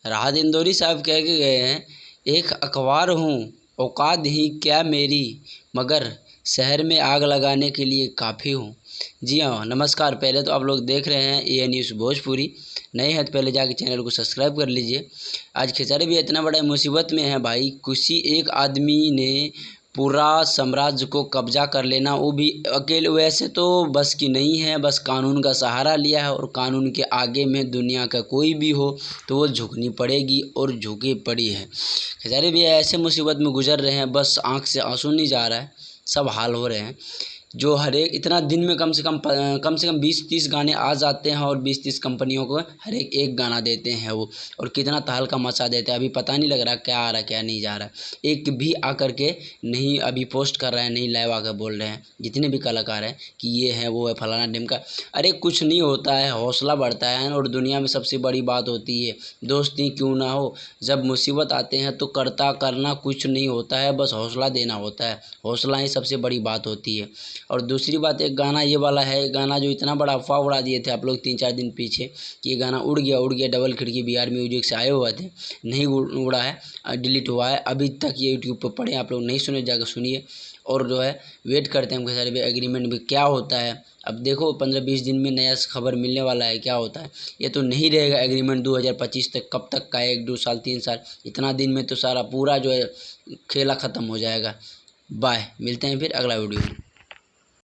राहत इंदौरी साहब कह के गए हैं, एक अखबार हूँ औकात ही क्या मेरी, मगर शहर में आग लगाने के लिए काफ़ी हूँ। जी हाँ, नमस्कार। पहले तो आप लोग देख रहे हैं ए न्यूज़ भोजपुरी। नए हैं तो पहले जाके चैनल को सब्सक्राइब कर लीजिए। आज खेसारी भी इतना बड़ा मुसीबत में है भाई, किसी एक आदमी ने पूरा साम्राज्य को कब्जा कर लेना, वो भी अकेले। वैसे तो बस की नहीं है, बस कानून का सहारा लिया है और कानून के आगे में दुनिया का कोई भी हो तो वो झुकनी पड़ेगी और झुकी पड़ी है। खेसारी भी ऐसे मुसीबत में गुजर रहे हैं, बस आँख से आंसू नहीं जा रहा है, सब हाल हो रहे हैं। जो हर एक इतना दिन में कम से कम 20-30 गाने आ जाते हैं और 20-30 कंपनियों को हर एक गाना देते हैं वो, और कितना तहलका मचा देते हैं। अभी पता नहीं लग रहा क्या आ रहा है क्या नहीं जा रहा है। एक भी आकर के नहीं अभी पोस्ट कर रहा है, नहीं लाइव आकर बोल रहे हैं जितने भी कलाकार हैं कि ये है वो है फलाना ढिमका। अरे कुछ नहीं होता है, हौसला बढ़ता है। और दुनिया में सबसे बड़ी बात होती है दोस्ती क्यों ना हो, जब मुसीबत आते हैं तो करना कुछ नहीं होता है, बस हौसला देना होता है। हौसला ही सबसे बड़ी बात होती है। और दूसरी बात, एक गाना ये वाला है, गाना जो इतना बड़ा अफवाह उड़ा दिए थे आप लोग 3-4 दिन पीछे कि ये गाना उड़ गया डबल खिड़की बिहार म्यूजिक से आए हुए थे, नहीं उड़ा है, डिलीट हुआ है। अभी तक ये यूट्यूब पर पड़े, आप लोग नहीं सुने जाकर सुनिए। और जो है वेट करते हैं हम खेसारी भाई एग्रीमेंट में क्या होता है। अब देखो 15-20 दिन में नया खबर मिलने वाला है क्या होता है। ये तो नहीं रहेगा एग्रीमेंट 2025 तक, कब तक का है, 1-2 साल 3 साल, इतना दिन में तो सारा पूरा जो है खेला ख़त्म हो जाएगा। बाय, मिलते हैं फिर अगला वीडियो में।